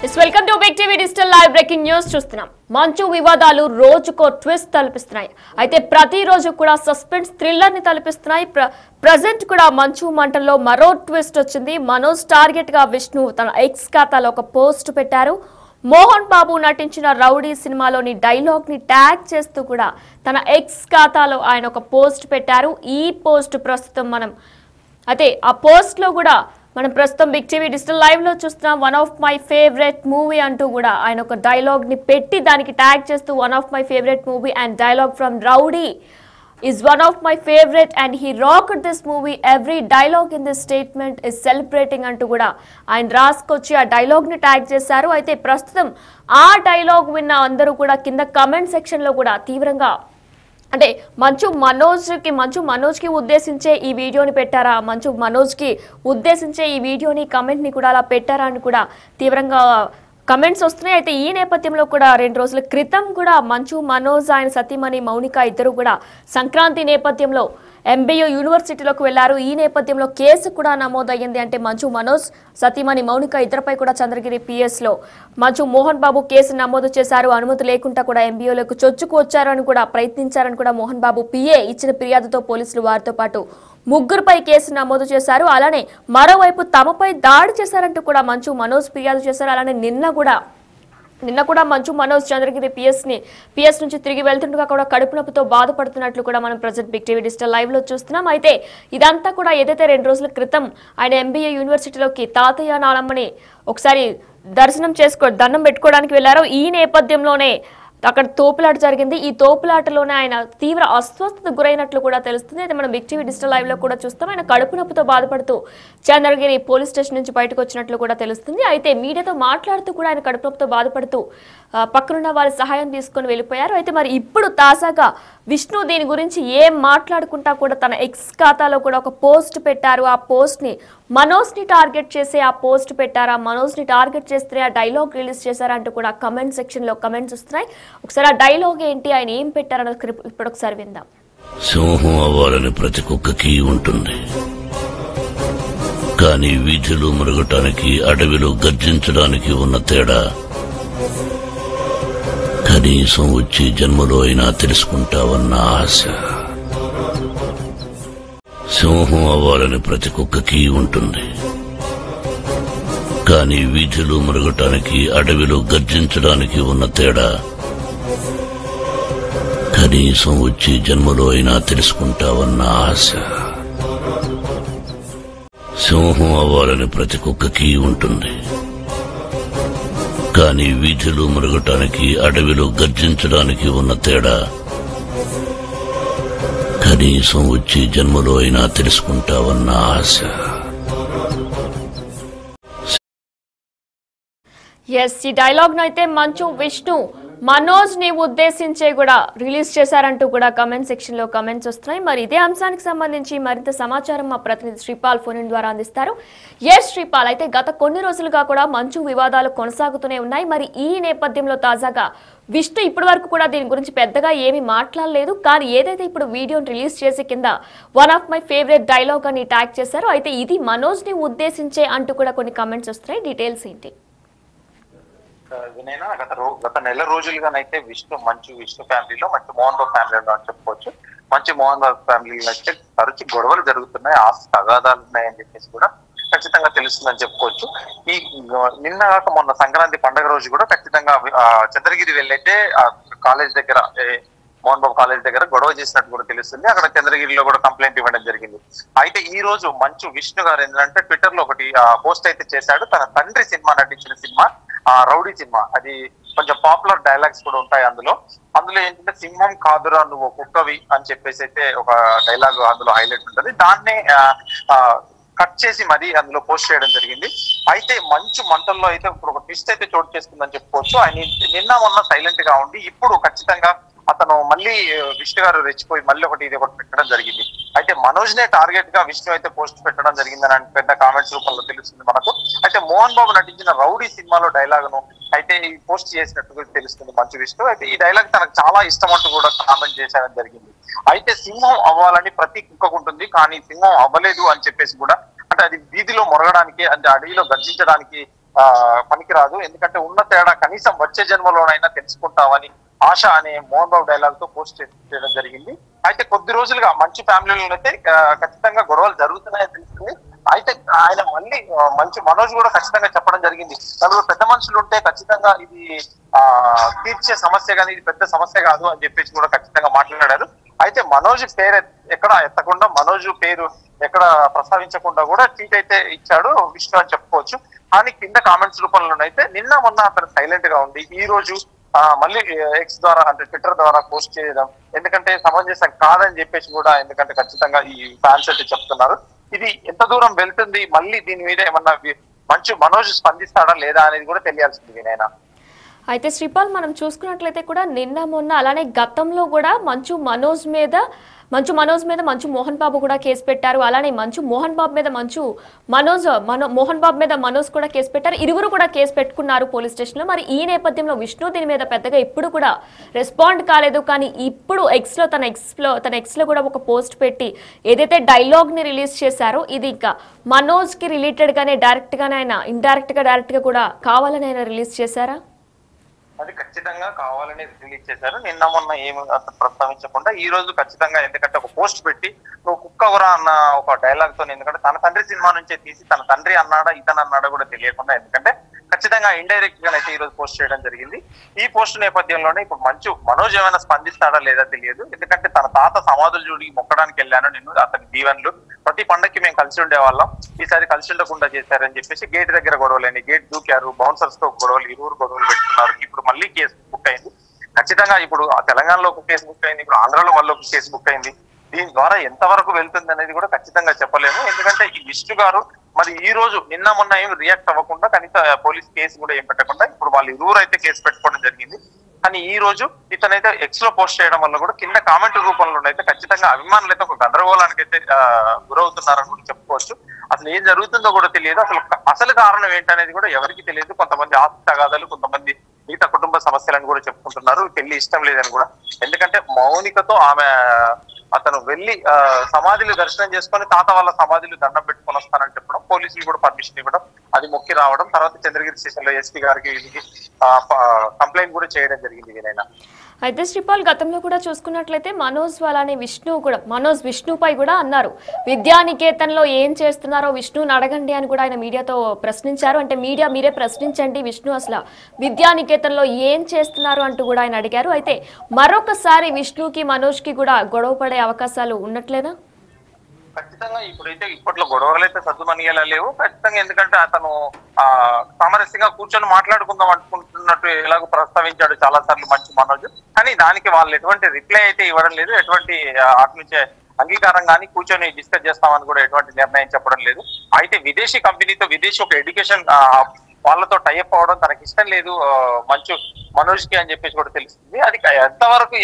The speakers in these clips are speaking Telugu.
Welcome to Big TV digital live breaking news చూస్తున్నాం. మంచు వివాదాలు రోజుకో ట్విస్ట్ తలపిస్తున్నాయి. అయితే ప్రతిరోజు కూడా సస్పెన్స్ థ్రిల్లర్ ని తలపిస్తున్నాయి. ప్రెజెంట్ కూడా మంచు మంటల్లో మరో ట్విస్ట్ వచ్చింది. మనోజ్ టార్గెట్ గా విష్ణు తన ఎక్స్ ఖాతాలో ఒక పోస్ట్ పెట్టారు. మోహన్ బాబు నటించిన రౌడీ సినిమాలోని డైలాగ్ ని ట్యాగ్ చేస్తూ కూడా తన ఎక్స్ ఖాతాలో ఆయన ఒక పోస్ట్ పెట్టారు. ఈ పోస్ట్ ప్రస్తుతం అయితే ఆ పోస్ట్ లో కూడా మనం ప్రస్తుతం బిగ్ టీవీ డిజిటల్ లైవ్ లో చూస్తున్నాం. One of my favourite movie అంటూ కూడా ఆయన ఒక డైలాగ్ ని పెట్టి దానికి ట్యాగ్ చేస్తూ one of my favourite movie and dialogue from rowdy is one of my favorite and he rocked this movie. Every dialogue in this statement is celebrating అంటూ కూడా ఆయన రాసుకొచ్చి ఆ డైలాగ్ ని ట్యాగ్ చేశారు. అయితే ప్రస్తుతం ఆ డైలాగ్ విన్న అందరూ కూడా కింద కమెంట్ సెక్షన్ లో కూడా తీవ్రంగా అంటే మంచు మనోజ్కి ఉద్దేశించే ఈ వీడియోని పెట్టారా, మనోజ్కి ఉద్దేశించే ఈ వీడియోని కమెంట్ ని కూడా అలా పెట్టారా అని కూడా తీవ్రంగా కమెంట్స్ వస్తున్నాయి. అయితే ఈ నేపథ్యంలో కూడా 2 రోజుల క్రితం కూడా మనోజ్ ఆయన సతీమణి మౌనిక ఇద్దరు కూడా సంక్రాంతి నేపథ్యంలో MBU యూనివర్సిటీలోకి వెళ్లారు. ఈ నేపథ్యంలో కేసు కూడా నమోదయ్యింది. అంటే మనోజ్ సతీమణి మౌనిక ఇద్దరిపై కూడా చంద్రగిరి PS లో మోహన్ బాబు కేసు నమోదు చేశారు. అనుమతి లేకుండా కూడా MBUలోకి చొచ్చుకు వచ్చారని కూడా ప్రయత్నించారని కూడా మోహన్ బాబు PA ఇచ్చిన ఫిర్యాదుతో పోలీసులు వారితో పాటు 3పై కేసు నమోదు చేశారు. అలానే మరోవైపు తమపై దాడి చేశారంటూ కూడా మనోజ్ ఫిర్యాదు చేశారు. అలానే నిన్న కూడా మనోజ్ చంద్రగిరి PS నుంచి తిరిగి వెళ్తుండగా కూడా కడుపు నొప్పితో బాధపడుతున్నట్లు కూడా మనం present Big TV digital live లో చూస్తున్నాం. అయితే ఇదంతా కూడా ఏదైతే 2 రోజుల క్రితం ఆయన MBA యూనివర్సిటీలోకి తాతయ్య నానమ్మని ఒకసారి దండం పెట్టుకోవడానికి వెళ్లారో ఈ నేపథ్యంలోనే అక్కడ తోపులాట జరిగింది. ఈ తోపులాటలోనే ఆయన తీవ్ర అస్వస్థత గురైనట్లు కూడా తెలుస్తుంది. అయితే మనం బిగ్ టీవీ డిజిటల్ లైవ్ లో కూడా చూస్తాం. ఆయన కడుపు నొప్పితో బాధపడుతూ చంద్రగిరి పోలీస్ స్టేషన్ నుంచి బయటకు వచ్చినట్లు కూడా తెలుస్తుంది. అయితే మీడియాతో మాట్లాడుతూ కూడా ఆయన కడుపు నొప్పితో బాధపడుతూ పక్కనున్న వారి సహాయం తీసుకొని వెళ్ళిపోయారు. అయితే మరి ఇప్పుడు తాజాగా విష్ణు దీని గురించి ఏం మాట్లాడుకుంటా కూడా తన ఎక్స్ ఖాతాలో కూడా ఒక పోస్ట్ పెట్టారు. ఆ పోస్ట్ ని మనోజ్ ని టార్గెట్ చేసి ఆ పోస్ట్ పెట్టారా, మనోజ్ ని టార్గెట్ చేస్తే ఆ డైలాగ్ రిలీజ్ చేశారా అంటూ కూడా కమెంట్ సెక్షన్ లో కమెంట్స్ వస్తున్నాయి. ఒకసారి ఆ డైలాగ్ ఏంటి, ఆయన ఏం పెట్టారన్న ఇప్పుడు ఒకసారి విందాం. సింహం అవ్వాలని ప్రతి కుక్కకి ఉంటుంది, కానీ వీధిలో మురగటానికి అడవిలో గర్జించడానికి ఉన్న తేడా కనీసం వచ్చే జన్మలో అయినా తెలుసుకుంటావన్న ఆశ. సింహం అవ్వాలని ప్రతి కుక్కకి ఉంటుంది, కానీ వీధిలో మురగటానికి అడవిలో గర్జించడానికి ఉన్న తేడా కనీసం వచ్చే జన్మలో అయినా తెలుసుకుంటావన్న ఆశ. సింహం అవ్వాలని ప్రతి కుక్కకి ఉంటుంది, కానీ వీధిలో మురగటానికి అడవిలో గర్జించడానికి ఉన్న తేడా కనీసం వచ్చే జన్మలో అయినా తెలుసుకుంటావన్న ఆశ. ఈ డైలాగ్ ను అయితే విష్ణు మనోజ్ ని ఉద్దేశించే కూడా రిలీజ్ చేశారంటూ కూడా కమెంట్ సెక్షన్ లో కమెంట్స్ వస్తున్నాయి. మరి ఇదే అంశానికి సంబంధించి మరింత సమాచారం మా ప్రతినిధి శ్రీపాల్ ఫోన్ ద్వారా అందిస్తారు. శ్రీపాల్, అయితే గత కొన్ని రోజులుగా కూడా మంచు వివాదాలు కొనసాగుతూనే ఉన్నాయి. మరి ఈ నేపథ్యంలో తాజాగా విష్ణు ఇప్పటి వరకు కూడా దీని గురించి పెద్దగా ఏమీ మాట్లాడలేదు. కానీ ఏదైతే ఇప్పుడు వీడియోని రిలీజ్ చేసి కింద one of my favourite dialogue అని ట్యాగ్ చేశారో, అయితే ఇది మనోజ్ ని ఉద్దేశించే అంటూ కూడా కొన్ని కమెంట్స్ వస్తున్నాయి. డీటెయిల్స్ ఏంటి? వినైనా గత నెల రోజులుగానైతే విష్ణు ఫ్యామిలీలో మోహన్ బాబు ఫ్యామిలీలో అని చెప్పుకోవచ్చు. మోహన్ బాబు ఫ్యామిలీలో అయితే తరచు గొడవలు జరుగుతున్నాయి, ఆస్తి తగాదాలు ఉన్నాయని చెప్పేసి కూడా ఖచ్చితంగా తెలుస్తుందని చెప్పుకోవచ్చు. ఈ నిన్న కాక మొన్న సంక్రాంతి పండుగ రోజు కూడా ఖచ్చితంగా చంద్రగిరి వెళ్ళైతే కాలేజ్ దగ్గర మోహన్ బాబు కాలేజ్ దగ్గర గొడవ చేసినట్టు కూడా తెలుస్తుంది. అక్కడ చంద్రగిరిలో కూడా కంప్లైంట్ ఇవ్వడం జరిగింది. అయితే ఈ రోజు విష్ణు గారు ఏంటంటే ట్విట్టర్ లో ఒకటి పోస్ట్ అయితే చేశాడు. తన తండ్రి సినిమా నటించిన సినిమా రౌడీ సినిమా, అది కొంచెం పాపులర్ డైలాగ్స్ కూడా ఉంటాయి అందులో ఏంటంటే సింహం కాదురా నువ్వు కుక్కవి అని చెప్పేసి అయితే ఒక డైలాగ్ అందులో హైలైట్ ఉంటుంది. దాన్నే కట్ చేసి మరి అందులో పోస్ట్ చేయడం జరిగింది. అయితే మంచు మంటల్లో అయితే ఇప్పుడు ఒక ట్విస్ట్ అయితే చోటు చేసుకుందని చెప్పుకోవచ్చు. ఆయన నిన్న మొన్న సైలెంట్ గా ఉండి ఇప్పుడు ఖచ్చితంగా అతను మళ్ళీ విష్ణు గారు రెచ్చిపోయి మళ్ళీ ఇది ఒకటి పెట్టడం జరిగింది. అయితే మనోజ్ నే టార్గెట్ గా విష్ణు అయితే పోస్ట్ పెట్టడం జరిగిందని పెద్ద కామెంట్స్ రూపంలో తెలుస్తుంది మనకు. అయితే మోహన్ బాబు నటించిన రౌడీ సినిమాలో డైలాగ్ ను అయితే ఈ పోస్ట్ చేసినట్టు తెలుస్తుంది విష్ణు. అయితే ఈ డైలాగ్ తనకు చాలా ఇష్టం అంటూ కూడా కామెంట్ చేశారని జరిగింది. అయితే సింహం అవ్వాలని ప్రతి కుక్కకుంటుంది, కానీ సింహం అవ్వలేదు అని చెప్పేసి కూడా, అంటే అది వీధిలో మొరగడానికి, అంటే అడవిలో గర్జించడానికి పనికిరాదు, ఎందుకంటే ఉన్న తేడా కనీసం వచ్చే జన్మలోనైనా తెలుసుకుంటామని ఆశ అనే మోహన్ బాబు డైలాగ్ తో పోస్ట్ చేయడం జరిగింది. అయితే కొద్ది రోజులుగా మంచి ఫ్యామిలీలో అయితే ఖచ్చితంగా గొడవలు జరుగుతున్నాయని తెలిసింది. అయితే ఆయన మళ్ళీ మంచి మనోజ్ కూడా ఖచ్చితంగా చెప్పడం జరిగింది, నలుగురు పెద్ద మనుషులు ఉంటే ఖచ్చితంగా ఇది తీర్చే సమస్య కానీ ఇది పెద్ద సమస్య కాదు అని చెప్పేసి కూడా ఖచ్చితంగా మాట్లాడారు. అయితే మనోజ్ పేరు ఎక్కడ ఎత్తకుండా, మనోజ్ పేరు ఎక్కడ ప్రస్తావించకుండా కూడా ట్వీట్ అయితే ఇచ్చాడు విష్ణు అని చెప్పుకోవచ్చు. కానీ కింద కామెంట్స్ రూపంలోనైతే నిన్న మొన్న అతను సైలెంట్ గా ఉండి ఈ రోజు మళ్ళీ ఎక్స్ ద్వారా అంటే ట్విట్టర్ ద్వారా పోస్ట్ చేయడం ఎందుకంటే సమంజసం కాదని చెప్పేసి కూడా, ఎందుకంటే ఖచ్చితంగా ఈ ఫ్యాన్స్ అయితే చెప్తున్నారు. ఇది ఎంత దూరం వెళ్తుంది, మళ్ళీ దీని మీద ఏమన్నా మంచి మనోజ్ స్పందిస్తాడా లేదా అనేది కూడా తెలియాల్సింది వినయనా. అయితే శ్రీపాల్, మనం చూసుకున్నట్లయితే కూడా నిన్న మొన్న అలానే గతంలో కూడా మంచు మనోజ్ మీద మంచు మోహన్ బాబు కూడా కేసు పెట్టారు. అలానే మోహన్ బాబు మీద మనోజ్ కూడా కేసు పెట్టారు. ఇరువురు కూడా కేసు పెట్టుకున్నారు పోలీస్ స్టేషన్ లో. మరి ఈ నేపథ్యంలో విష్ణు దీని మీద పెద్దగా ఇప్పుడు కూడా రెస్పాండ్ కాలేదు. కానీ ఇప్పుడు తన ఎక్స్ లో కూడా ఒక పోస్ట్ పెట్టి ఏదైతే డైలాగ్ ని రిలీజ్ చేశారో ఇది ఇంకా మనోజ్ కి రిలేటెడ్ గానే డైరెక్ట్ గానే ఆయన ఇండైరెక్ట్ గా కూడా కావాలని ఆయన రిలీజ్ చేశారా? అది ఖచ్చితంగా కావాలని రిలీజ్ చేశారు. నిన్న మొన్న ఏమి ప్రస్తావించకుండా ఈ రోజు ఖచ్చితంగా, ఎందుకంటే ఒక పోస్ట్ పెట్టి నువ్వు కుక్కవరా అన్న ఒక డైలాగ్ తో, ఎందుకంటే తన తండ్రి సినిమా నుంచే తీసి తన తండ్రి అన్నాడా ఇతను అన్నాడా కూడా తెలియకుండా, ఎందుకంటే ఖచ్చితంగా ఇండైరెక్ట్ గా అయితే ఈ రోజు పోస్ట్ చేయడం జరిగింది. ఈ పోస్ట్ నేపథ్యంలోనే ఇప్పుడు మనోజ్ ఏమైనా స్పందిస్తాడా లేదా తెలియదు. ఎందుకంటే తన తాత సమాధులు చూడి మొక్కడానికి వెళ్ళాను నేను, అతని దీవెన్లు ప్రతి పండక్కి మేము కలిసి ఉండేవాళ్ళం, ఈసారి కలిసి ఉండకుండా చేశారని చెప్పేసి గేట్ దగ్గర గొడవలేని, గేట్ దూకారు, బౌన్సర్స్ తో గొడవలు, ఇరువురు గొడవలు పెట్టుకున్నారు. ఇప్పుడు మళ్ళీ కేసు బుక్ అయింది. ఖచ్చితంగా ఇప్పుడు తెలంగాణలో ఒక కేసు బుక్ అయింది, ఇప్పుడు ఆంధ్రాలో మళ్ళీ ఒక కేసు బుక్ అయింది. దీని ద్వారా ఎంతవరకు వెళ్తుంది అనేది కూడా ఖచ్చితంగా చెప్పలేము. ఎందుకంటే ఈ విష్ణు గారు మరి ఈ రోజు నిన్న మొన్న ఏమి రియాక్ట్ అవ్వకుండా, కనీసం పోలీస్ కేసు కూడా ఏం పెట్టకుండా ఇప్పుడు వాళ్ళు ఇరువురు అయితే కేసు పెట్టుకోవడం జరిగింది. కానీ ఈ రోజు ఇతనైతే ఎక్స్ లో పోస్ట్ చేయడం వల్ల కూడా కింద కామెంట్ రూపంలో అయితే ఖచ్చితంగా అభిమానులు అయితే ఒక గందరగోళానికి అయితే గురవుతున్నారని కూడా చెప్పుకోవచ్చు. అసలు ఏం జరుగుతుందో కూడా తెలియదు, అసలు కారణం ఏంటనేది కూడా ఎవరికి తెలియదు. కొంతమంది ఆస్తి తగాదాలు, కొంతమంది మిగతా కుటుంబ సమస్యలను కూడా చెప్పుకుంటున్నారు, పెళ్లి ఇష్టం లేదని కూడా. ఎందుకంటే మౌనికతో అతను వెళ్ళి సమాధులు దర్శనం చేసుకొని తాత వాళ్ళ సమాధులు దండం పెట్టుకొని వస్తానని చెప్పడం, పోలీసులు కూడా పర్మిషన్ ఇవ్వడం, అది మొక్కి రావడం, తర్వాత చంద్రగిరి స్టేషన్ లో ఎస్పీ గారికి కంప్లైంట్ కూడా చేయడం జరిగింది వినయనా. అయితే శ్రీపాల్, గతంలో కూడా చూసుకున్నట్లయితే మనోజ్ విష్ణుపై కూడా అన్నారు, విద్యానికేతన్లో ఏం చేస్తున్నారో విష్ణుని అడగండి అని కూడా ఆయన మీడియాతో ప్రశ్నించారు. అంటే మీడియా మీరే ప్రశ్నించండి, విష్ణు అసలు విద్యానికేతన్లో ఏం చేస్తున్నారు అంటూ కూడా ఆయన అడిగారు. అయితే మరొకసారి విష్ణుకి మనోజ్కి కూడా గొడవ పడే అవకాశాలు ఉన్నట్లేనా? ఖచ్చితంగా ఇప్పుడైతే ఇప్పట్లో గొడవలు అయితే సద్దుమనిగేలా లేవు ఖచ్చితంగా. ఎందుకంటే అతను సామరస్యంగా కూర్చొని మాట్లాడుకుందాం అనుకుంటున్నట్టు ఎలాగో ప్రస్తావించాడు చాలా సార్లు మంచి మనోజ్. కానీ దానికి వాళ్ళు ఎటువంటి రిప్లై అయితే ఇవ్వడం లేదు, ఎటువంటి అటు నుంచే అంగీకారం కానీ కూర్చొని డిస్కస్ చేస్తామని కూడా ఎటువంటి నిర్ణయం చెప్పడం లేదు. అయితే విదేశీ కంపెనీతో విదేశీ ఒక ఎడ్యుకేషన్ వాళ్ళతో టైఅప్ అవడం తనకి ఇష్టం లేదు మంచు మనోజ్ కి అని చెప్పేసి కూడా తెలుస్తుంది. అది ఎంతవరకు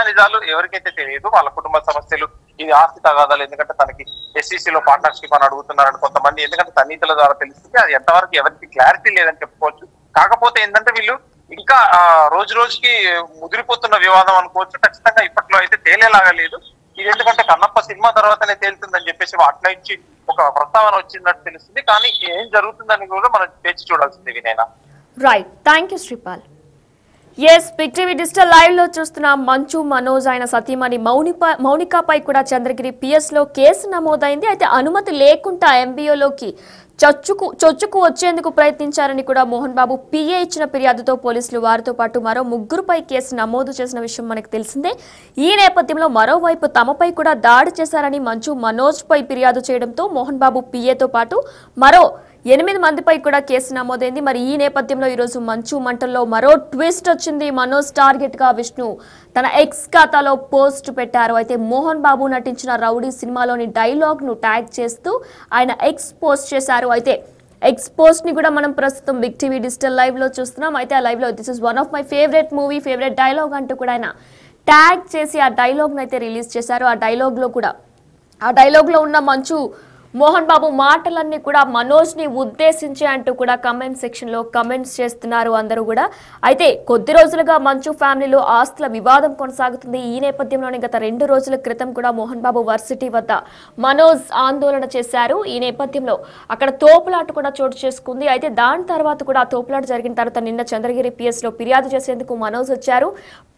నిజాలు ఎవరికైతే తెలియదు, వాళ్ళ కుటుంబ సమస్యలు, ఇది ఆస్తి తగాదాలు, ఎందుకంటే తనకి ఎస్సీసీలో పార్ట్నర్షిప్ అని అడుగుతున్నారని కొంతమంది, ఎందుకంటే సన్నిహితుల ద్వారా తెలుస్తుంది. అది ఎంతవరకు ఎవరికి క్లారిటీ లేదని చెప్పుకోవచ్చు. కాకపోతే ఏంటంటే వీళ్ళు ఇంకా రోజు రోజుకి ముదిరిపోతున్న వివాదం అనుకోవచ్చు. ఖచ్చితంగా ఇప్పట్లో అయితే తేలేలాగా లేదు ఇది, ఎందుకంటే కన్నప్ప సినిమా తర్వాతనే తేలుతుందని చెప్పేసి అట్లా ఇచ్చి ఒక ప్రస్తావన వచ్చిందట్టు తెలుస్తుంది. కానీ ఏం జరుగుతుందని కూడా మనం తెచ్చి చూడాల్సింది వినయనా. Right, thank you Sripal. Yes, big TV digital live లో చూస్తున్న మంచు మనోజ్ ఆయన సతీమణి మౌనికపై కూడా చంద్రగిరి పిఎస్ లో కేసు నమోదైంది. అయితే అనుమతి లేకుండా ఎంబీఓలోకి చొచ్చుకు వచ్చేందుకు ప్రయత్నించారని కూడా మోహన్ బాబు పిఏ ఇచ్చిన ఫిర్యాదుతో పోలీసులు వారితో పాటు మరో ముగ్గురుపై కేసు నమోదు చేసిన విషయం మనకు తెలిసిందే. ఈ నేపథ్యంలో మరోవైపు తమపై కూడా దాడి చేశారని మంచు మనోజ్ పై ఫిర్యాదు చేయడంతో మోహన్ బాబు పిఏతో పాటు మరో 8 మందిపై కూడా కేసు నమోదైంది. మరి ఈ నేపథ్యంలో ఈరోజు మంచు మంటల్లో మరో ట్విస్ట్ వచ్చింది. మనోజ్ టార్గెట్ గా విష్ణు తన ఎక్స్ ఖాతాలో పోస్ట్ పెట్టారు. అయితే మోహన్ బాబు నటించిన రౌడీ సినిమాలోని డైలాగ్ ను ట్యాగ్ చేస్తూ ఆయన ఎక్స్ పోస్ట్ చేశారు. అయితే ఎక్స్ పోస్ట్ ని కూడా మనం ప్రస్తుతం బిగ్ టీవీ డిజిటల్ లైవ్ లో చూస్తున్నాం. అయితే ఆ లైవ్ లో this is one of my favourite movie, favourite dialogue అంటూ కూడా ఆయన ట్యాగ్ చేసి ఆ డైలాగ్ ను అయితే రిలీజ్ చేశారు. ఆ డైలాగ్ లో ఉన్న మోహన్ బాబు మాటలన్నీ కూడా మనోజ్ ని ఉద్దేశించి అంటూ కూడా కమెంట్ సెక్షన్ లో కమెంట్స్ చేస్తున్నారు అందరూ కూడా. అయితే కొద్ది రోజులుగా మంచు ఫ్యామిలీలో ఆస్తుల వివాదం కొనసాగుతుంది. ఈ నేపథ్యంలోనే గత 2 రోజుల క్రితం కూడా మోహన్ బాబు వర్సిటీ వద్ద మనోజ్ ఆందోళన చేశారు. ఈ నేపథ్యంలో అక్కడ తోపులాట కూడా చోటు చేసుకుంది. అయితే దాని తర్వాత కూడా తోపులాట జరిగిన తర్వాత నిన్న చంద్రగిరి PS లో ఫిర్యాదు చేసేందుకు మనోజ్ వచ్చారు.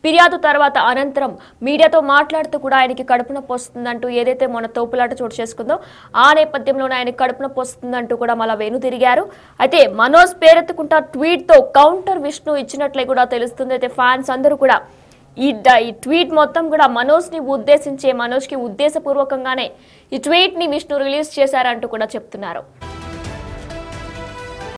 ఫిర్యాదు తర్వాత అనంతరం మీడియాతో మాట్లాడుతూ కూడా ఆయనకి కడుపు నొప్పి వస్తుందంటూ ఏదైతే మన తోపులాట చోటు చేసుకుందో ఆ నేపథ్యంలోనే ఆయన కడుపు నొప్పి వస్తుందంటూ కూడా మళ్ళా వెను తిరిగారు. అయితే మనోజ్ పేరెత్తుకుంటా ట్వీట్ తో కౌంటర్ విష్ణు ఇచ్చినట్లే కూడా తెలుస్తుంది. అయితే ఫ్యాన్స్ అందరూ కూడా ఈ ట్వీట్ మొత్తం కూడా మనోజ్ ని ఉద్దేశించే, మనోజ్ కి ఉద్దేశపూర్వకంగానే ఈ ట్వీట్ ని విష్ణు రిలీజ్ చేశారంటూ కూడా చెప్తున్నారు.